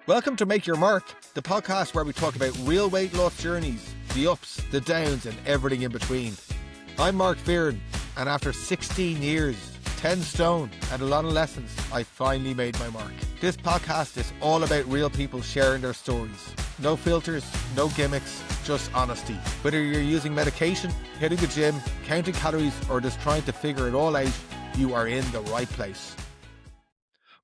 Welcome to Make Your Mark, the podcast where we talk about real weight loss journeys, the ups, the downs, and everything in between. I'm Mark Fearon, and after 16 years, 10 stone, and a lot of lessons, I finally made my mark. This podcast is all about real people sharing their stories. No filters, no gimmicks, just honesty. Whether you're using medication, hitting the gym, counting calories, or just trying to figure it all out, you are in the right place.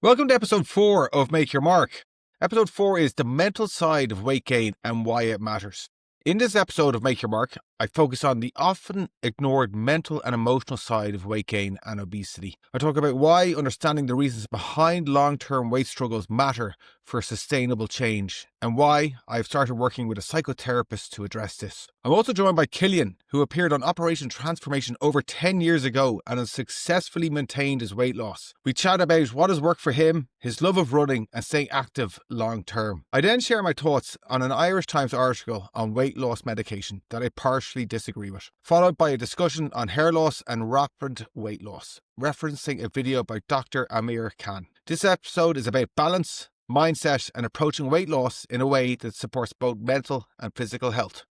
Welcome to episode 4 of Make Your Mark. Episode 4 is the mental side of weight gain and why it matters. In this episode of Make Your Mark, I focus on the often ignored mental and emotional side of weight gain and obesity. I talk about why understanding the reasons behind long-term weight struggles matter for sustainable change, and why I've started working with a psychotherapist to address this. I'm also joined by Killian, who appeared on Operation Transformation over 10 years ago and has successfully maintained his weight loss. We chat about what has worked for him, his love of running, and staying active long-term. I then share my thoughts on an Irish Times article on weight loss medication that I partially disagree with, followed by a discussion on hair loss and rapid weight loss, referencing a video by Dr Amir Khan. This episode is about balance, mindset, and approaching weight loss in a way that supports both mental and physical health.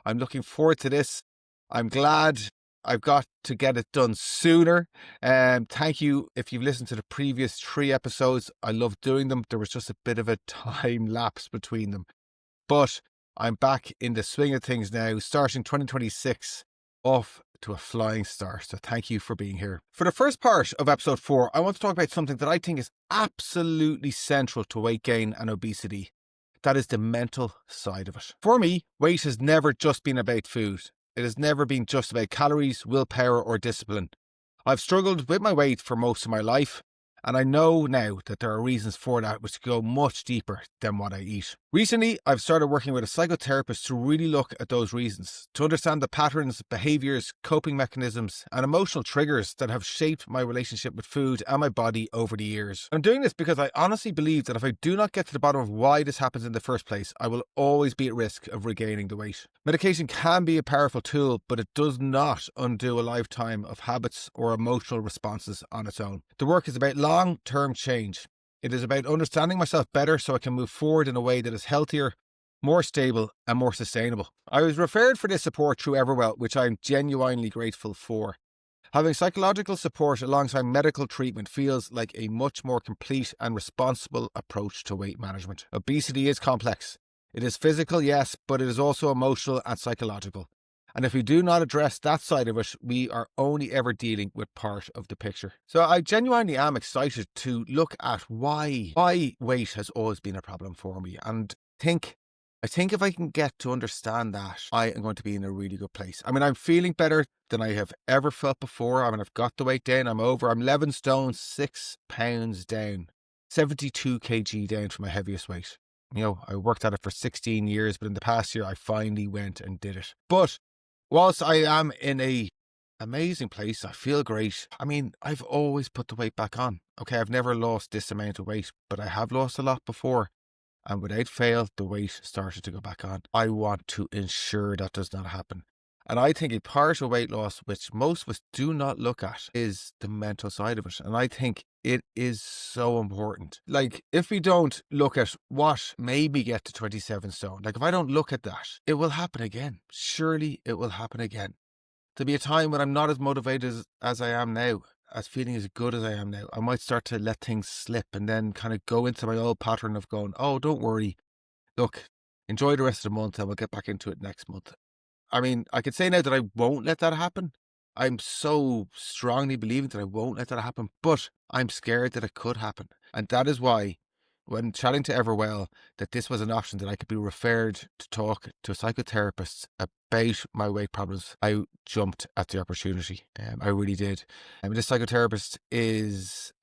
I'm looking forward to this. I'm glad I've got to get it done sooner. Thank you if you've listened to the previous 3 episodes. I love doing them. There was just a bit of a time lapse between them. But I'm back in the swing of things now, starting 2026 off to a flying start. So thank you for being here. For the first part of episode 4, I want to talk about something that I think is absolutely central to weight gain and obesity. That is the mental side of it. For me, weight has never just been about food. It has never been just about calories, willpower, or discipline. I've struggled with my weight for most of my life, and I know now that there are reasons for that which go much deeper than what I eat. Recently, I've started working with a psychotherapist to really look at those reasons, to understand the patterns, behaviours, coping mechanisms, and emotional triggers that have shaped my relationship with food and my body over the years. I'm doing this because I honestly believe that if I do not get to the bottom of why this happens in the first place, I will always be at risk of regaining the weight. Medication can be a powerful tool, but it does not undo a lifetime of habits or emotional responses on its own. The work is about long-term change. It is about understanding myself better so I can move forward in a way that is healthier, more stable, and more sustainable. I was referred for this support through Everwell, which I am genuinely grateful for. Having psychological support alongside medical treatment feels like a much more complete and responsible approach to weight management. Obesity is complex. It is physical, yes, but it is also emotional and psychological. And if we do not address that side of it, we are only ever dealing with part of the picture. So I genuinely am excited to look at why weight has always been a problem for me. And I think if I can get to understand that, I am going to be in a really good place. I mean, I'm feeling better than I have ever felt before. I mean, I've got the weight down. I'm 11 stone, 6 pounds down, 72 kg down from my heaviest weight. You know, I worked at it for 16 years, but in the past year, I finally went and did it. But whilst I am in a amazing place, I feel great. I mean, I've always put the weight back on. Okay, I've never lost this amount of weight, but I have lost a lot before. And without fail, the weight started to go back on. I want to ensure that does not happen. And I think a part of weight loss, which most of us do not look at, is the mental side of it. And I think it is so important. Like, if we don't look at what made me get to 27 stone, like if I don't look at that, it will happen again. Surely it will happen again. There'll be a time when I'm not as motivated as I am now, as feeling as good as I am now. I might start to let things slip and then kind of go into my old pattern of going, oh, don't worry. Look, enjoy the rest of the month and we'll get back into it next month. I mean, I could say now that I won't let that happen. I'm so strongly believing that I won't let that happen, but I'm scared that it could happen. And that is why, when chatting to Everwell, that this was an option that I could be referred to talk to a psychotherapist about my weight problems. I jumped at the opportunity. I really did. This psychotherapist is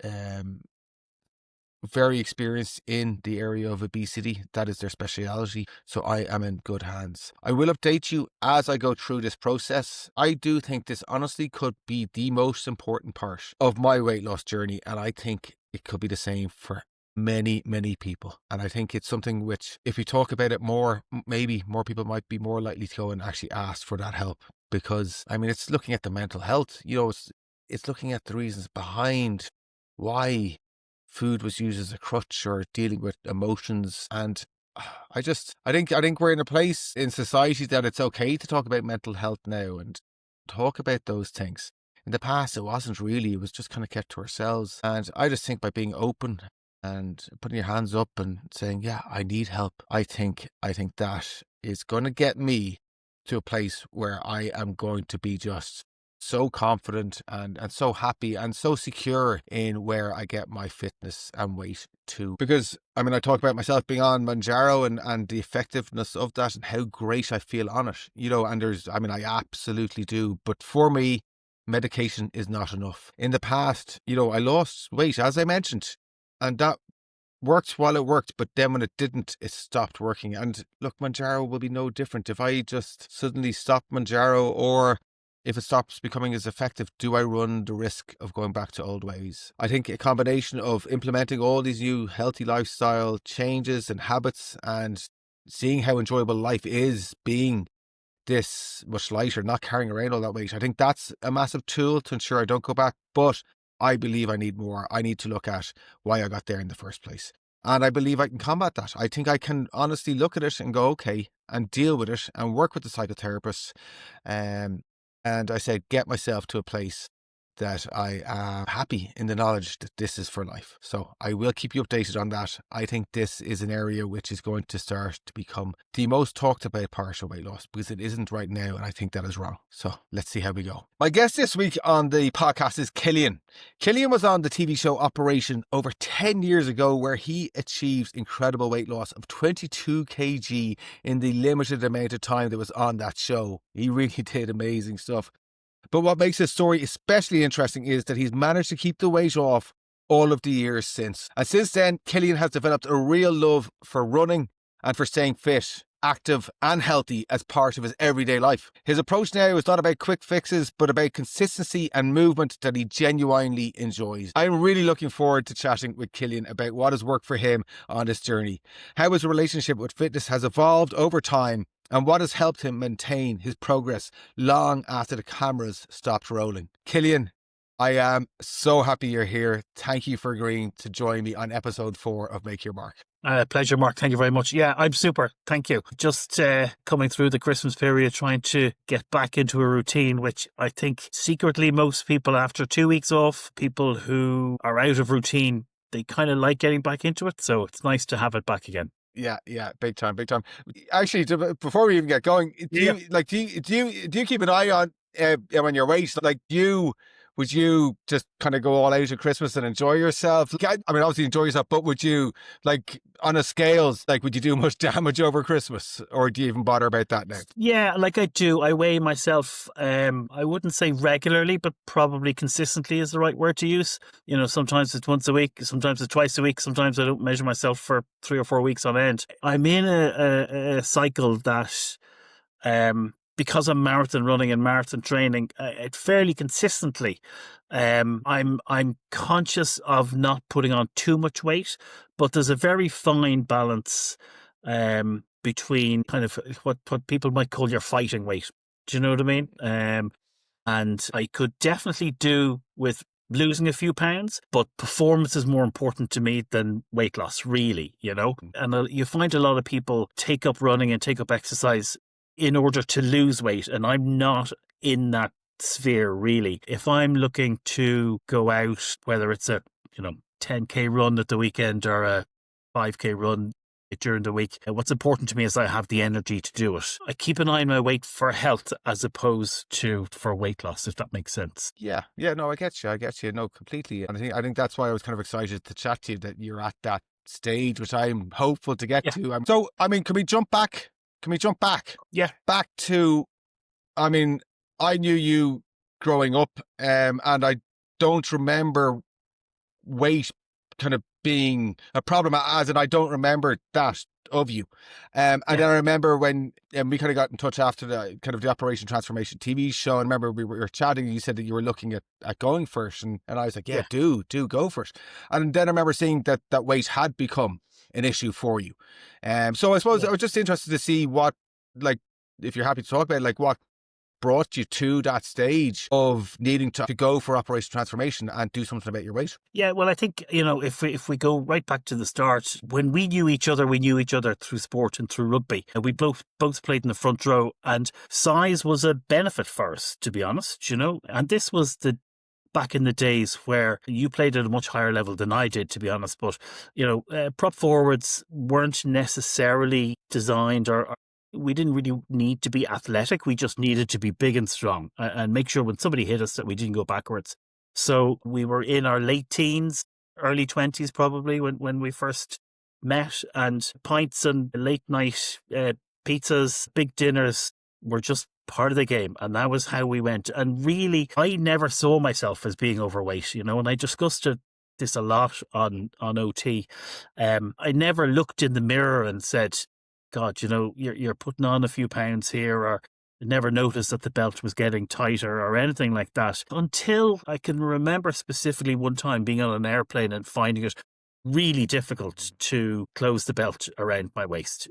very experienced in the area of obesity. That is their speciality. So I am in good hands. I will update you as I go through this process. I do think this honestly could be the most important part of my weight loss journey. And I think it could be the same for many people. And I think it's something which, if we talk about it more, maybe more people might be more likely to go and actually ask for that help. Because, I mean, it's looking at the mental health, you know, it's looking at the reasons behind why food was used as a crutch or dealing with emotions. And I think we're in a place in society that it's okay to talk about mental health now and talk about those things. In the past, it wasn't really. It was just kind of kept to ourselves. And I just think by being open and putting your hands up and saying, yeah, I need help. I think that is going to get me to a place where I am going to be just so confident and so happy and so secure in where I get my fitness and weight to. Because, I mean, I talk about myself being on Manjaro and the effectiveness of that and how great I feel on it, and I absolutely do. But for me, medication is not enough. In the past, I lost weight, as I mentioned, and that worked while it worked, but then when it didn't, it stopped working. And look, Manjaro will be no different. If I just suddenly stop Manjaro, or if it stops becoming as effective, do I run the risk of going back to old ways? I think a combination of implementing all these new healthy lifestyle changes and habits and seeing how enjoyable life is being this much lighter, not carrying around all that weight, I think that's a massive tool to ensure I don't go back. But I believe I need more. I need to look at why I got there in the first place. And I believe I can combat that. I think I can honestly look at it and go, okay, and deal with it and work with the psychotherapist. And I said, get myself to a place that I am happy in the knowledge that this is for life. So I will keep you updated on that. I think this is an area which is going to start to become the most talked about part of weight loss, because it isn't right now, and I think that is wrong. So let's see how we go. My guest this week on the podcast is Killian. Killian was on the TV show Operation over 10 years ago, where he achieved incredible weight loss of 22 kg in the limited amount of time that was on that show. He really did amazing stuff. But what makes his story especially interesting is that he's managed to keep the weight off all of the years since. And since then, Killian has developed a real love for running and for staying fit, active and healthy as part of his everyday life. His approach now is not about quick fixes, but about consistency and movement that he genuinely enjoys. I'm really looking forward to chatting with Killian about what has worked for him on this journey, how his relationship with fitness has evolved over time, and what has helped him maintain his progress long after the cameras stopped rolling. Killian, I am so happy you're here. Thank you for agreeing to join me on episode 4 of Make Your Mark. Pleasure, Mark. Thank you very much. Yeah, I'm super. Thank you. Just coming through the Christmas period, trying to get back into a routine, which I think secretly most people, after 2 weeks off, people who are out of routine, they kind of like getting back into it. So it's nice to have it back again. Yeah, big time. Actually, before we even get going, do you keep an eye on your weight? Like, would you just kind of go all out at Christmas and enjoy yourself? I mean, obviously enjoy yourself, but would you, like, on a scales, like, would you do much damage over Christmas, or do you even bother about that now? Yeah, like I do. I weigh myself, I wouldn't say regularly, but probably consistently is the right word to use. Sometimes it's once a week, sometimes it's twice a week, sometimes I don't measure myself for 3 or 4 weeks on end. I'm in a cycle that, because I'm marathon running and marathon training, fairly consistently, I'm conscious of not putting on too much weight, but there's a very fine balance between kind of what people might call your fighting weight. Do you know what I mean? And I could definitely do with losing a few pounds, but performance is more important to me than weight loss, really, And you find a lot of people take up running and take up exercise in order to lose weight, and I'm not in that sphere, really. If I'm looking to go out, whether it's a 10k run at the weekend or a 5k run during the week, what's important to me is I have the energy to do it. I keep an eye on my weight for health as opposed to for weight loss, if that makes sense. Yeah, no, I get you, no, completely. And I think that's why I was kind of excited to chat to you, that you're at that stage, which I'm hopeful to get to. So, I mean, can we jump back? Yeah. Back to, I mean, I knew you growing up, and I don't remember weight kind of being a problem, as in I don't remember that of you. And then I remember when we kind of got in touch after the kind of the Operation Transformation TV show, and remember we were chatting, and you said that you were looking at going for it, and I was like, yeah, do go for it. And then I remember seeing that weight had become an issue for you. So I suppose I was just interested to see what, like, if you're happy to talk about, like, what brought you to that stage of needing to go for operational transformation and do something about your weight? Yeah, well, I think, if we go right back to the start, when we knew each other through sport and through rugby. And we both played in the front row, and size was a benefit for us, to be honest, And this was back in the days where you played at a much higher level than I did, to be honest. But, prop forwards weren't necessarily designed or we didn't really need to be athletic. We just needed to be big and strong and make sure when somebody hit us that we didn't go backwards. So we were in our late teens, early 20s probably when we first met, and pints and late night pizzas, big dinners were just part of the game. And that was how we went. And really, I never saw myself as being overweight, and I discussed this a lot on OT. I never looked in the mirror and said, God, you're putting on a few pounds here, or never noticed that the belt was getting tighter or anything like that, until I can remember specifically one time being on an airplane and finding it really difficult to close the belt around my waist,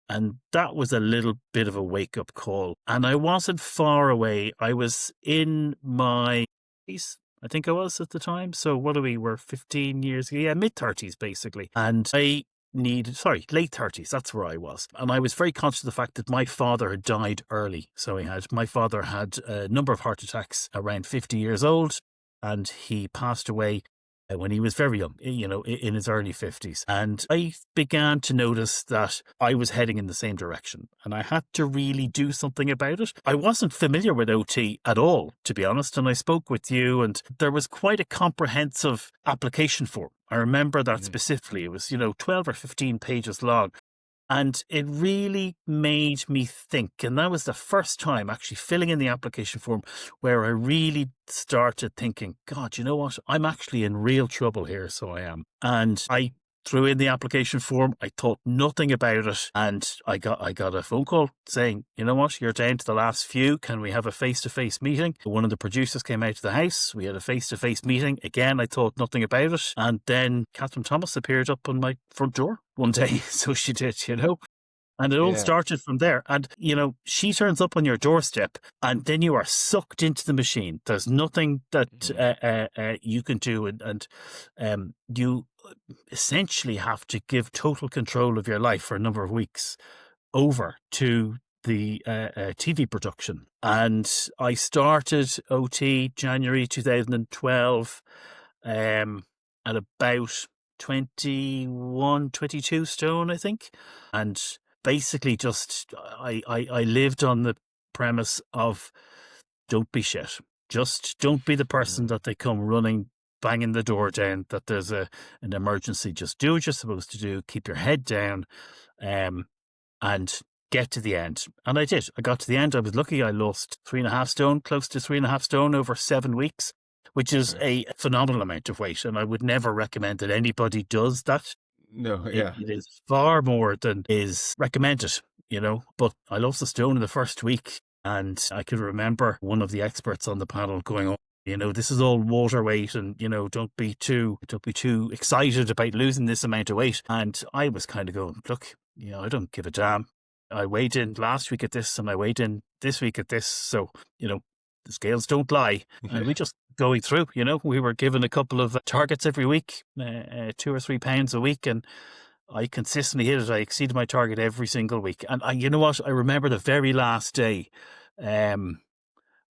And that was a little bit of a wake-up call. And I wasn't far away. I was in my 30s, I think I was at the time. So what are we? We're 15 years, mid-30s basically. And I late 30s, that's where I was. And I was very conscious of the fact that my father had died early. So my father had a number of heart attacks around 50 years old, and he passed away when he was very young, in his early 50s. And I began to notice that I was heading in the same direction, and I had to really do something about it. I wasn't familiar with OT at all, to be honest, and I spoke with you, and there was quite a comprehensive application form. I remember that specifically. It was, 12 or 15 pages long. And it really made me think. And that was the first time actually filling in the application form where I really started thinking, God, you know what? I'm actually in real trouble here. So I am. And I threw in the application form. I thought nothing about it. And I got a phone call saying, you know what? You're down to the last few. Can we have a face-to-face meeting? One of the producers came out to the house. We had a face-to-face meeting. Again, I thought nothing about it. And then Catherine Thomas appeared up on my front door one day. So she did, And it all started from there. And, she turns up on your doorstep, and then you are sucked into the machine. There's nothing that you can do. And you essentially have to give total control of your life for a number of weeks over to the TV production. And I started OT January 2012 at about 21, 22 stone, I think. And basically just I lived on the premise of don't be shit. Just don't be the person that they come running, banging the door down, that there's an emergency. Just do what you're supposed to do. Keep your head down and get to the end. And I did. I got to the end. I was lucky. I lost 3.5 stone, close to 3.5 stone over 7 weeks, which is a phenomenal amount of weight. And I would never recommend that anybody does that. No, yeah. It is far more than is recommended, But I lost a stone in the first week. And I can remember one of the experts on the panel going, oh, this is all water weight, and, don't be too excited about losing this amount of weight. And I was kind of going, look, I don't give a damn. I weighed in last week at this, and I weighed in this week at this. So, the scales don't lie. And we just going through, we were given a couple of targets every week, 2 or 3 pounds a week. And I consistently hit it. I exceeded my target every single week. And you know what? I remember the very last day, I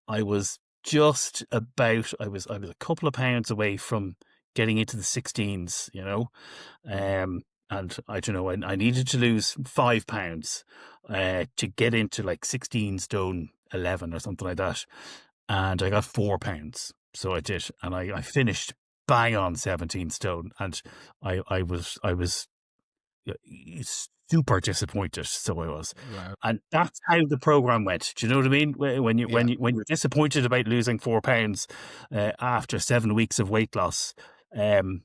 was just about, I was a couple of pounds away from getting into the 16s, and I don't know, I needed to lose 5 pounds to get into like 16 stone 11 or something like that. And I got 4 pounds. So I did. And I finished bang on 17 stone. And I was super disappointed. So I was. Wow. And that's how the program went. Do you know what I mean? When you're disappointed about losing 4 pounds after 7 weeks of weight loss, it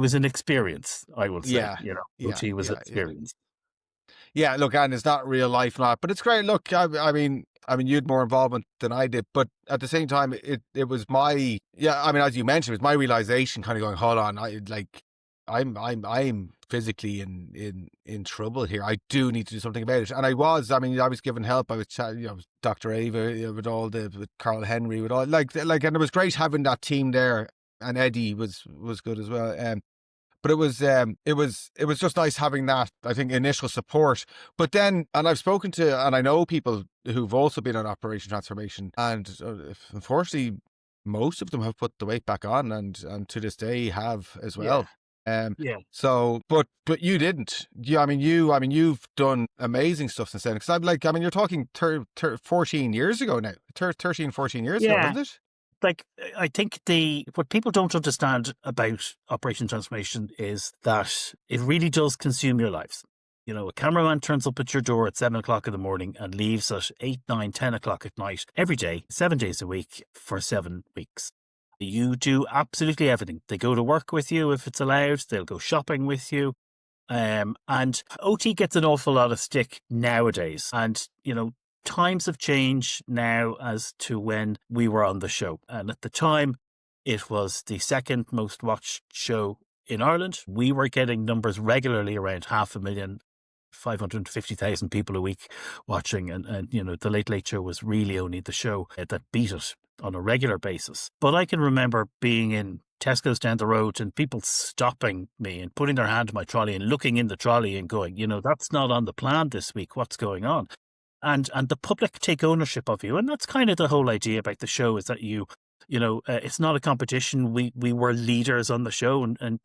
was an experience, I will say. OT was an experience. Yeah, look, and it's not real life, but it's great. Look, I mean, you had more involvement than I did, but at the same time, it was my, as you mentioned, it was my realization kind of going, hold on, I'm physically in trouble here. I do need to do something about it. And I was given help. I was chatting, with Dr. Ava, with with Carl Henry, with all like, and it was great having that team there. And Eddie was good as well. But it was just nice having that, I think, initial support. But then, and I've spoken to, and I know people who've also been on Operation Transformation, and unfortunately, most of them have put the weight back on, and to this day have as well. Yeah. So, but you didn't. You've done amazing stuff since then. Because you're talking 14 years ago now. 13, 14 years ago, Yeah. isn't it? Like, I think what people don't understand about Operation Transformation is that it really does consume your lives. A cameraman turns up at your door at 7 o'clock in the morning and leaves at 8, 9, 10 o'clock at night, every day, 7 days a week for 7 weeks. You do absolutely everything. They go to work with you if it's allowed. They'll go shopping with you. And OT gets an awful lot of stick nowadays. And, times have changed now as to when we were on the show. And at the time, it was the second most watched show in Ireland. We were getting numbers regularly around 500,000, 550,000 people a week watching. And the Late Late Show was really only the show that beat it on a regular basis. But I can remember being in Tesco's down the road and people stopping me and putting their hand to my trolley and looking in the trolley and going, that's not on the plan this week. What's going on? And the public take ownership of you. And that's kind of the whole idea about the show, is that it's not a competition. We were leaders on the show, and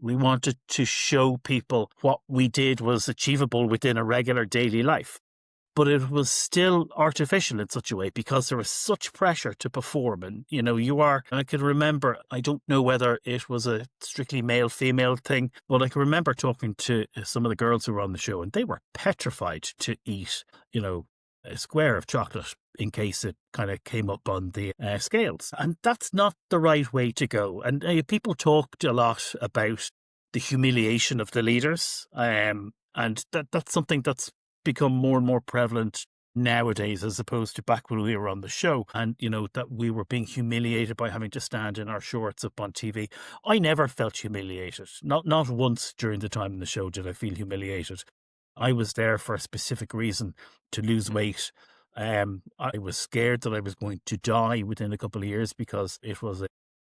we wanted to show people what we did was achievable within a regular daily life. But it was still artificial in such a way because there was such pressure to perform. And, I can remember, I don't know whether it was a strictly male-female thing, but I can remember talking to some of the girls who were on the show, and they were petrified to eat, a square of chocolate in case it kind of came up on the scales. And that's not the right way to go. And people talked a lot about the humiliation of the leaders. And that's something that's become more and more prevalent nowadays, as opposed to back when we were on the show, and that we were being humiliated by having to stand in our shorts up on TV. I never felt humiliated. Not once during the time in the show did I feel humiliated. I was there for a specific reason, to lose weight. I was scared that I was going to die within a couple of years because it was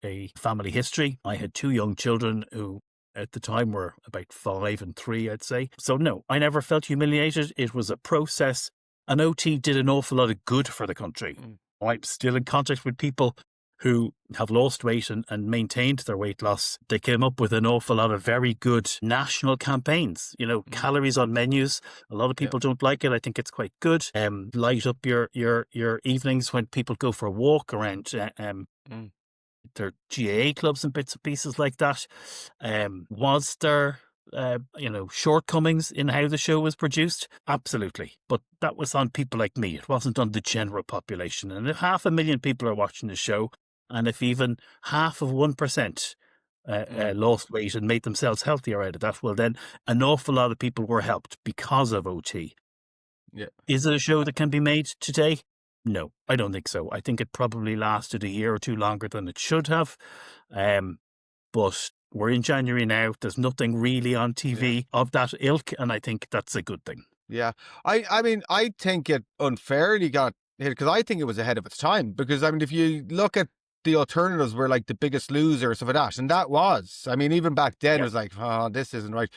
a family history. I had 2 young children who at the time were about 5 and 3, I'd say. So no, I never felt humiliated. It was a process. And OT did an awful lot of good for the country. I'm still in contact with people who have lost weight and maintained their weight loss. They came up with an awful lot of very good national campaigns, calories on menus. A lot of people don't like it. I think it's quite good. Light up your evenings when people go for a walk around their GAA clubs and bits and pieces like that. Was there shortcomings in how the show was produced? Absolutely. But that was on people like me. It wasn't on the general population. And if 500,000 people are watching the show, and if even half of 1% lost weight and made themselves healthier out of that, well, then an awful lot of people were helped because of OT. Yeah. Is it a show that can be made today? No, I don't think so. I think it probably lasted a year or two longer than it should have. But we're in January now. There's nothing really on TV of that ilk, and I think that's a good thing. Yeah. I think it unfairly got hit because I think it was ahead of its time. Because, if you look at the alternatives were like The Biggest Loser or stuff like that. And that was, even back then it was like, oh, this isn't right.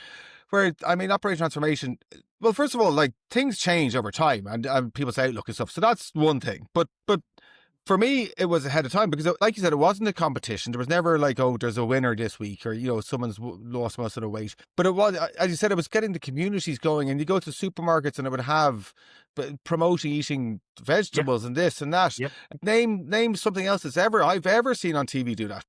Where, Operation Transformation, well, first of all, like, things change over time and people's outlook and stuff. So that's one thing. But for me, it was ahead of time because, like you said, it wasn't a competition. There was never like, oh, there's a winner this week or, someone's lost most of the weight. But it was, as you said, it was getting the communities going, and you go to supermarkets and it would have promoting eating vegetables and this and that. Yep. Name something else I've ever seen on TV do that.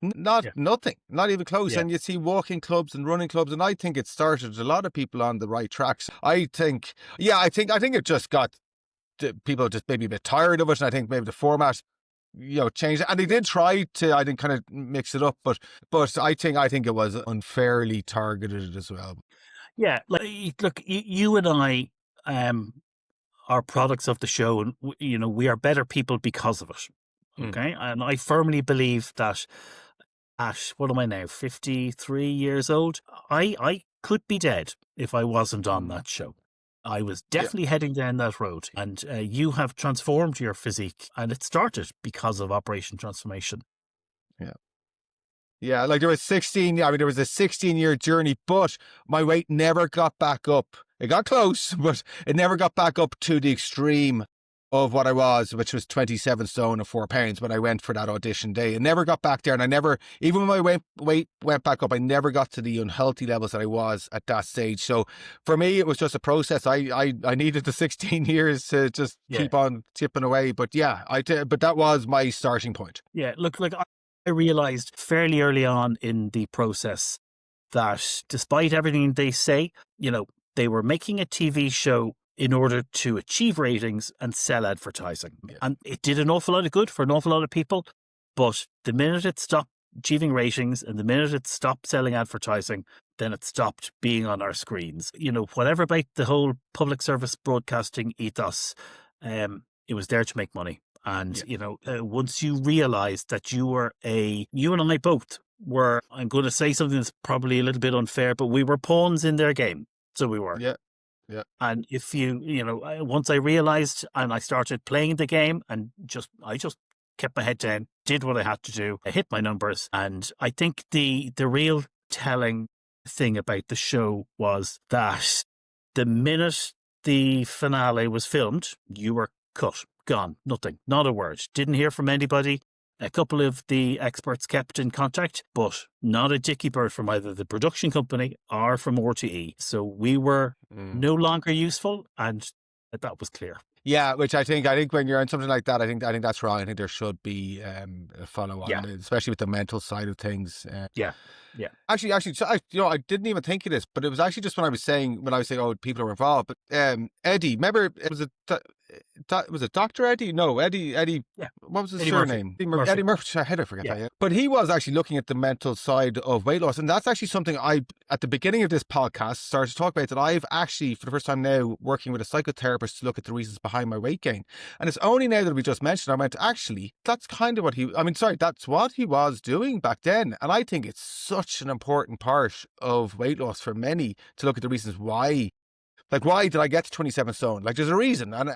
Nothing, not even close. Yeah. And you see walking clubs and running clubs, and I think it started a lot of people on the right tracks. I think it just got people just maybe a bit tired of it, and I think maybe the format changed, and they did try to, I think, kind of mix it up, but I think it was unfairly targeted as well. Yeah, look, you and I are products of the show, and we are better people because of it. Okay, and I firmly believe that at, what am I now, 53 years old? I could be dead if I wasn't on that show. I was Yeah. definitely heading down that road. And you have transformed your physique, and it started because of Operation Transformation. Yeah. Yeah, like there was a 16-year journey, but my weight never got back up. It got close, but it never got back up to the extreme of what I was, which was 27 stone and 4 pounds when I went for that audition day. It never got back there. And I never, even when my weight went back up, I never got to the unhealthy levels that I was at that stage. So for me, it was just a process. I needed the 16 years to just keep on chipping away. But yeah, but that was my starting point. Yeah, look, like I realized fairly early on in the process that despite everything they say, they were making a TV show in order to achieve ratings and sell advertising. Yeah. And it did an awful lot of good for an awful lot of people. But the minute it stopped achieving ratings and the minute it stopped selling advertising, then it stopped being on our screens. Whatever about the whole public service broadcasting ethos, it was there to make money. And, once you realized that you and I both were, I'm going to say something that's probably a little bit unfair, but we were pawns in their game. So we were. Yeah. Yeah. And if once I realized and I started playing the game and I just kept my head down, did what I had to do, I hit my numbers. And I think the real telling thing about the show was that the minute the finale was filmed, you were cut, gone, nothing, not a word. Didn't hear from anybody. A couple of the experts kept in contact, but not a dicky bird from either the production company or from RTE. So we were no longer useful, and that was clear. Yeah, which I think when you're on something like that, I think that's wrong. I think there should be a follow on, especially with the mental side of things. Yeah. Actually, so I didn't even think of this, but it was actually just when I was saying, oh, people are involved. But Eddie, remember, was it Dr. Eddie? No, Eddie. Yeah. What was his Eddie surname? Murphy. Eddie Murphy. I forget that. Yeah. But he was actually looking at the mental side of weight loss, and that's actually something at the beginning of this podcast, started to talk about, that I've actually, for the first time now, working with a psychotherapist to look at the reasons behind my weight gain. And it's only now that we just mentioned, I went, actually, that's kind of that's what he was doing back then. And I think it's such an important part of weight loss for many to look at the reasons why. Like, why did I get to 27 stone? Like, there's a reason. And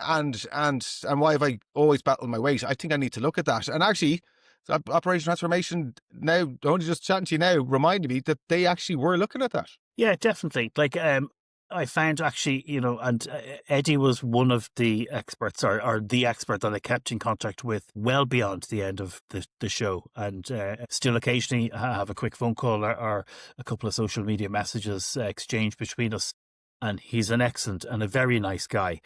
why have I always battled my weight? I think I need to look at that. And actually, Operation Transformation, now, only just chatting to you now, reminded me that they actually were looking at that. Yeah, definitely. Like, I found actually, and Eddie was one of the experts, or the expert that I kept in contact with well beyond the end of the show, and still occasionally have a quick phone call or a couple of social media messages exchanged between us. And he's an excellent and a very nice guy.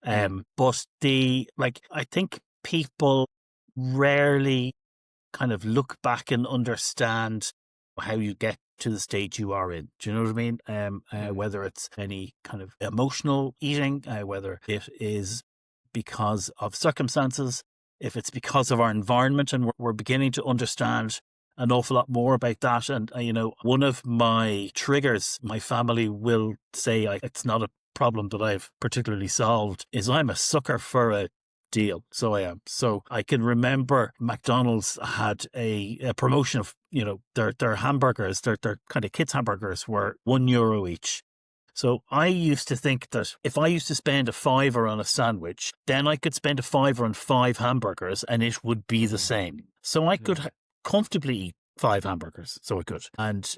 But I think people rarely kind of look back and understand how you get to the stage you are in. Do you know what I mean? Whether it's any kind of emotional eating, whether it is because of circumstances, if it's because of our environment, and we're beginning to understand an awful lot more about that. And, one of my triggers, my family will say it's not a problem that I've particularly solved, is I'm a sucker for a deal. So I am. So I can remember McDonald's had a promotion of, their hamburgers, their kind of kids hamburgers were €1 each. So I used to think that if I used to spend a £5 on a sandwich, then I could spend a £5 on 5 hamburgers and it would be the same. So I could comfortably eat 5 hamburgers, so I could. And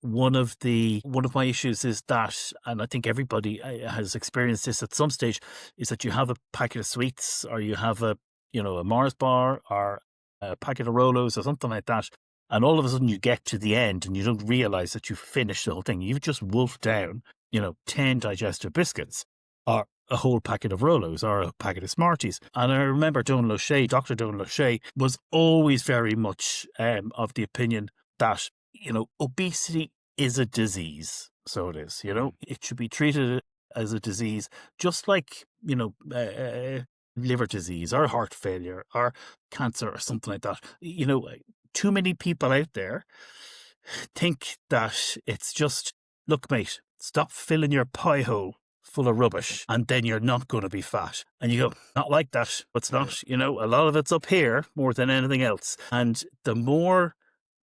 one of my issues is that, and I think everybody has experienced this at some stage, is that you have a packet of sweets, or you have a Mars bar, or a packet of Rolos or something like that, and all of a sudden you get to the end and you don't realize that you've finished the whole thing. You've just wolfed down 10 digestive biscuits, or a whole packet of Rolos, or a packet of Smarties. And I remember Dr. Donald O'Shea was always very much of the opinion that, obesity is a disease. So it is, it should be treated as a disease, just like, liver disease or heart failure or cancer or something like that. Too many people out there think that it's just, look, mate, stop filling your pie hole full of rubbish and then you're not going to be fat. And you go, not like that. It's not, a lot of it's up here more than anything else. And the more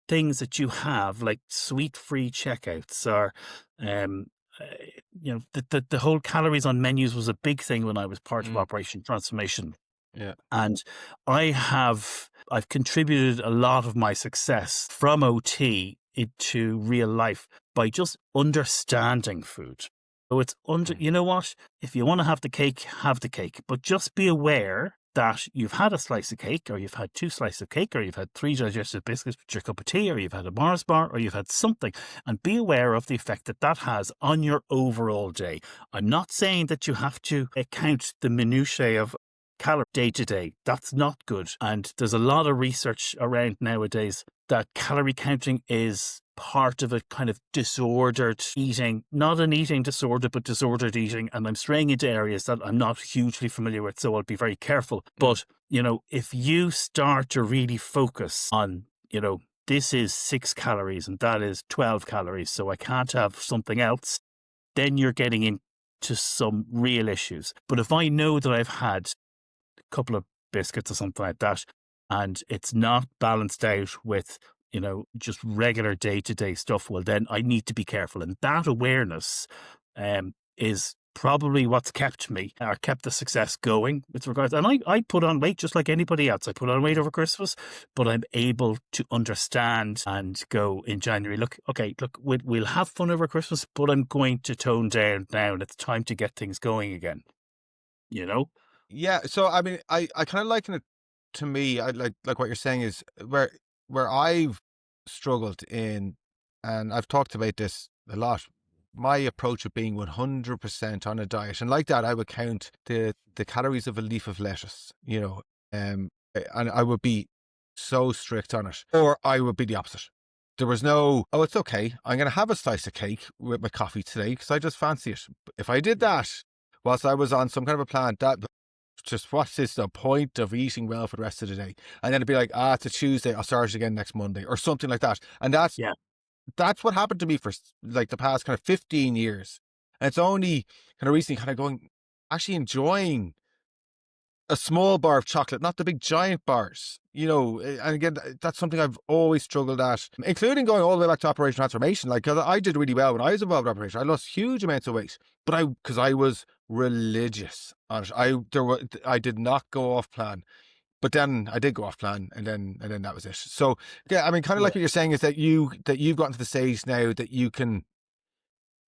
things that you have, like sweet-free checkouts, or um, uh, the whole calories on menus was a big thing when I was part of Mm. Operation Transformation. Yeah. And I've contributed a lot of my success from OT into real life by just understanding food. So it's Mm. you know what? If you want to have the cake, but just be aware that you've had a slice of cake, or you've had 2 slices of cake, or you've had 3 digestive biscuits with your cup of tea, or you've had a Mars bar, or you've had something, and be aware of the effect that that has on your overall day. I'm not saying that you have to count the minutiae of calorie day to day. That's not good. And there's a lot of research around nowadays that calorie counting is part of a kind of disordered eating, not an eating disorder, but disordered eating. And I'm straying into areas that I'm not hugely familiar with, so I'll be very careful. But, if you start to really focus on, this is 6 calories and that is 12 calories, so I can't have something else, then you're getting into some real issues. But if I know that I've had couple of biscuits or something like that, and it's not balanced out with, just regular day-to-day stuff, well, then I need to be careful. And that awareness is probably what's kept the success going with regards. And I put on weight just like anybody else. I put on weight over Christmas, but I'm able to understand and go in January, look, we'll have fun over Christmas, but I'm going to tone down now. It's time to get things going again, Yeah. So I mean, I kind of liken it to me. I like what you're saying is where I've struggled in, and I've talked about this a lot. My approach of being 100% on a diet, and like that, I would count the calories of a leaf of lettuce. And I would be so strict on it, or I would be the opposite. There was no, oh, it's okay, I'm going to have a slice of cake with my coffee today because I just fancy it. But if I did that whilst I was on some kind of a plan, that just, what is the point of eating well for the rest of the day? And then it'd be like, it's a Tuesday, I'll start again next Monday or something like that. And that's what happened to me for like the past kind of 15 years. And it's only kind of recently kind of going, actually enjoying a small bar of chocolate, not the big giant bars, and again, that's something I've always struggled at, including going all the way back to Operation Transformation. Like, 'cause I did really well when I was involved in Operation. I lost huge amounts of weight, but because I was religious on it. I did not go off plan, but then I did go off plan, and then that was it. So yeah, I mean, kind of like what you're saying is that you've gotten to the stage now that you can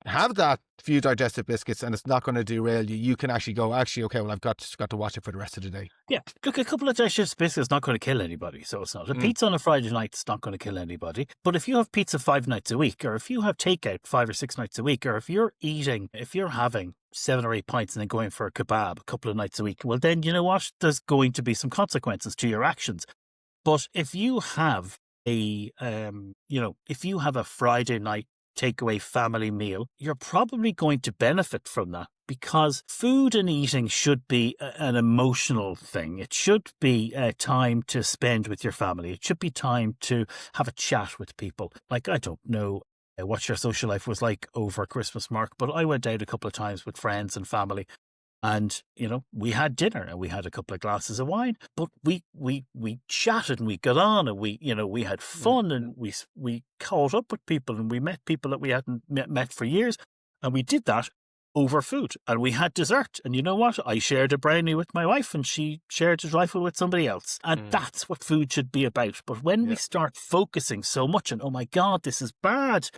have that few digestive biscuits and it's not going to derail you. You can actually go, okay, well, I've got to watch it for the rest of the day. Yeah, look, a couple of digestive biscuits is not going to kill anybody, so it's not. A pizza on a Friday night is not going to kill anybody. But if you have pizza 5 nights a week, or if you have takeout 5 or 6 nights a week, or if you're having 7 or 8 pints and then going for a kebab a couple of nights a week, well, then you know what? There's going to be some consequences to your actions. But if you have if you have a Friday night takeaway family meal, you're probably going to benefit from that, because food and eating should be an emotional thing. It should be time to spend with your family. It should be time to have a chat with people. Like, I don't know what your social life was like over Christmas, Mark, but I went out a couple of times with friends and family. And, we had dinner and we had a couple of glasses of wine, but we chatted and we got on and we had fun and we caught up with people and we met people that we hadn't met for years. And we did that over food, and we had dessert. And you know what? I shared a brownie with my wife and she shared a trifle with somebody else. And that's what food should be about. But when we start focusing so much on, oh my God, this is bad,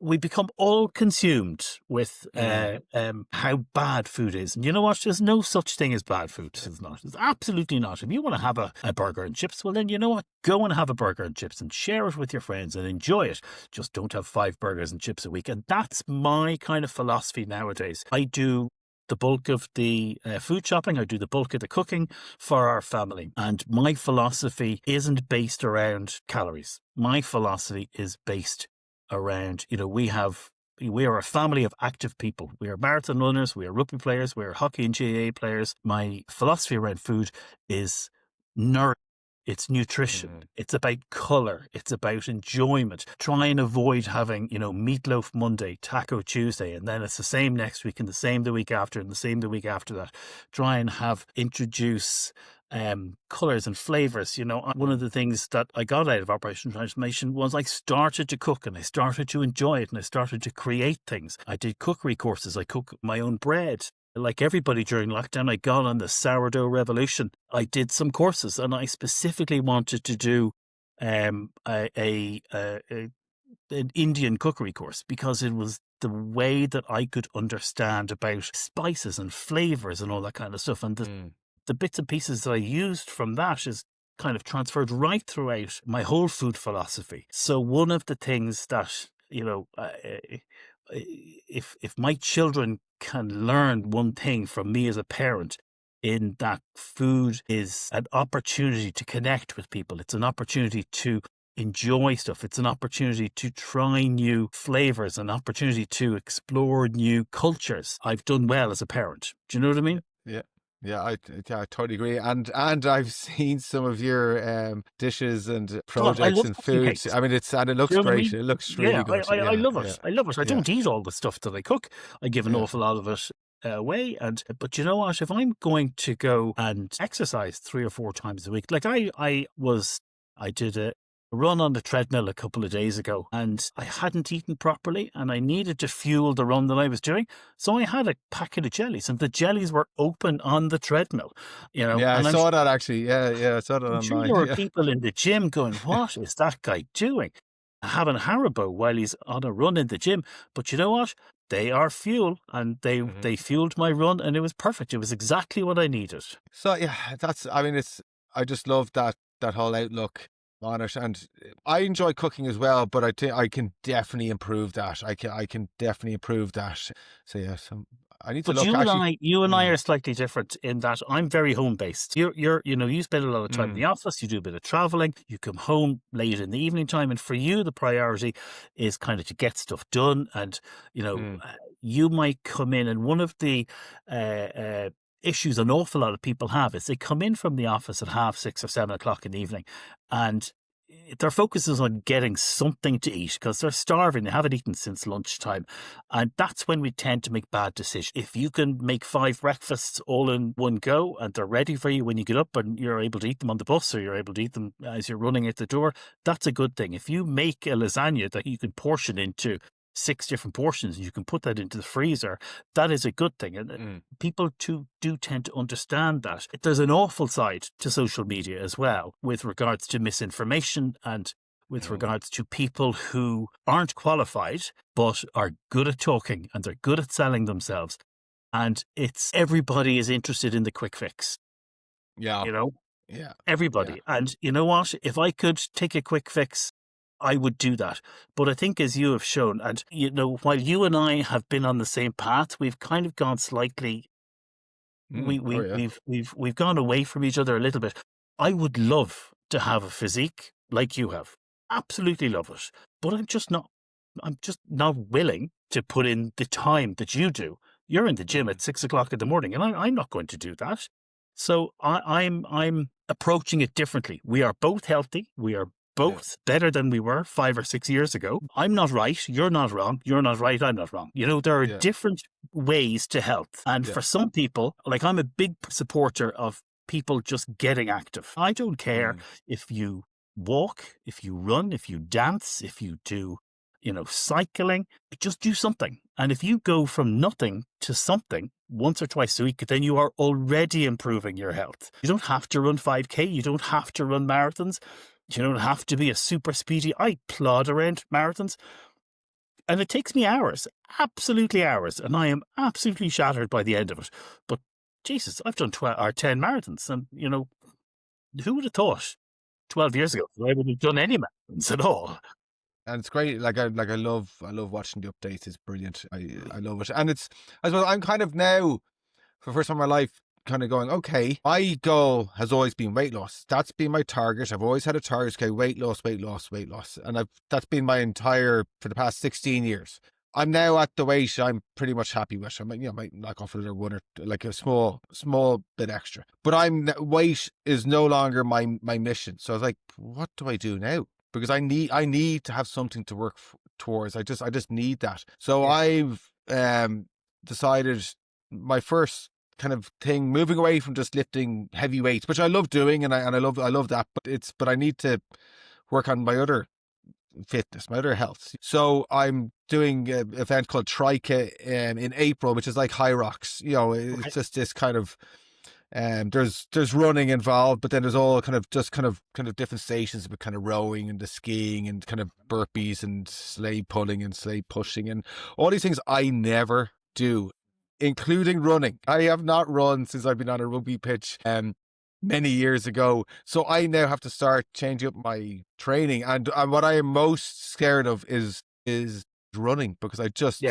we become all consumed with how bad food is. And you know what? There's no such thing as bad food. It's absolutely not. If you want to have a burger and chips, well then, you know what? Go and have a burger and chips and share it with your friends and enjoy it. Just don't have 5 burgers and chips a week. And that's my kind of philosophy nowadays. I do the bulk of the food shopping. I do the bulk of the cooking for our family. And my philosophy isn't based around calories. My philosophy is based around, we are a family of active people. We are marathon runners, we are rugby players, we are hockey and GAA players. My philosophy around food is nourishment. It's nutrition. It's about colour. It's about enjoyment. Try and avoid having, meatloaf Monday, taco Tuesday, and then it's the same next week and the same the week after and the same the week after that. Try and introduce colors and flavors. One of the things that I got out of Operation Transformation was I started to cook, and I started to enjoy it, and I started to create things. I did cookery courses. I cook my own bread. Like everybody during lockdown, I got on the sourdough revolution. I did some courses, and I specifically wanted to do an Indian cookery course, because it was the way that I could understand about spices and flavors and all that kind of stuff. And the bits and pieces that I used from that is kind of transferred right throughout my whole food philosophy. So one of the things that, if my children can learn one thing from me as a parent, in that food is an opportunity to connect with people. It's an opportunity to enjoy stuff. It's an opportunity to try new flavors, an opportunity to explore new cultures. I've done well as a parent. Do you know what I mean? Yeah, I totally agree. And I've seen some of your dishes and projects and foods. I mean, it looks great. It looks really good. I love it. I love it. I don't eat all the stuff that I cook. I give an awful lot of it away. But you know what? If I'm going to go and exercise 3 or 4 times a week, like I did a run on the treadmill a couple of days ago, and I hadn't eaten properly, and I needed to fuel the run that I was doing. So I had a packet of jellies, and the jellies were open on the treadmill. Yeah, and I saw that actually. Yeah, I saw that online. Sure, there were people in the gym going, "What is that guy doing? Having Haribo while he's on a run in the gym?" But you know what? They are fuel, and they fueled my run, and it was perfect. It was exactly what I needed. So yeah, I just love that whole outlook on it, and I enjoy cooking as well, but I think I can definitely improve that. I can definitely improve that. So yeah, I need to look. You and I are slightly different in that I'm very home based. You spend a lot of time in the office. You do a bit of traveling. You come home late in the evening time, and for you, the priority is kind of to get stuff done. And you might come in, and one of the issues an awful lot of people have is they come in from the office at 6:30 or 7:00 in the evening, and their focus is on getting something to eat because they're starving. They haven't eaten since lunchtime. And that's when we tend to make bad decisions. If you can make 5 breakfasts all in one go and they're ready for you when you get up, and you're able to eat them on the bus, or you're able to eat them as you're running at the door, that's a good thing. If you make a lasagna that you can portion into 6 different portions, and you can put that into the freezer, that is a good thing. And people do tend to understand that. There's an awful side to social media as well, with regards to misinformation, and with regards to people who aren't qualified but are good at talking, and they're good at selling themselves. And everybody is interested in the quick fix. Yeah. Yeah. Everybody. Yeah. And you know what? If I could take a quick fix, I would do that. But I think, as you have shown, and while you and I have been on the same path, we've kind of gone slightly. We've gone away from each other a little bit. I would love to have a physique like you have. Absolutely love it. But I'm just not willing to put in the time that you do. You're in the gym at 6:00 in the morning, and I'm not going to do that. So I'm approaching it differently. We are both healthy. We are both better than we were 5 or 6 years ago. I'm not right. You're not wrong. You're not right. I'm not wrong. There are different ways to health. And for some people, like, I'm a big supporter of people just getting active. I don't care if you walk, if you run, if you dance, if you do, cycling, just do something. And if you go from nothing to something once or twice a week, then you are already improving your health. You don't have to run 5K. You don't have to run marathons. You don't have to be a super speedy. I plod around marathons, and it takes me hours, absolutely hours, and I am absolutely shattered by the end of it. But Jesus, I've done 10 marathons, and who would have thought 12 years ago that I would have done any marathons at all? And it's great. I love watching the updates. It's brilliant. I love it, and I suppose I'm kind of now, for the first time in my life, kind of going, okay, my goal has always been weight loss. That's been my target. I've always had a target. Okay, weight loss. And that's been my for the past 16 years. I'm now at the weight I'm pretty much happy with. I might knock off another one, or like a small bit extra. But weight is no longer my mission. So I was like, what do I do now? Because I need to have something to work towards. I just need that. So I've decided my first kind of thing, moving away from just lifting heavy weights, which I love doing, and I love that, but I need to work on my other fitness, my other health. So I'm doing an event called Trika in April, which is like High Rocks. You know, it's just this kind of there's running involved, but then there's all kind of different stations with kind of rowing and the skiing and kind of burpees and sleigh pulling and sleigh pushing and all these things I never do, including running. I have not run since I've been on a rugby pitch many years ago. So I now have to start changing up my training. And what I am most scared of is running, because I just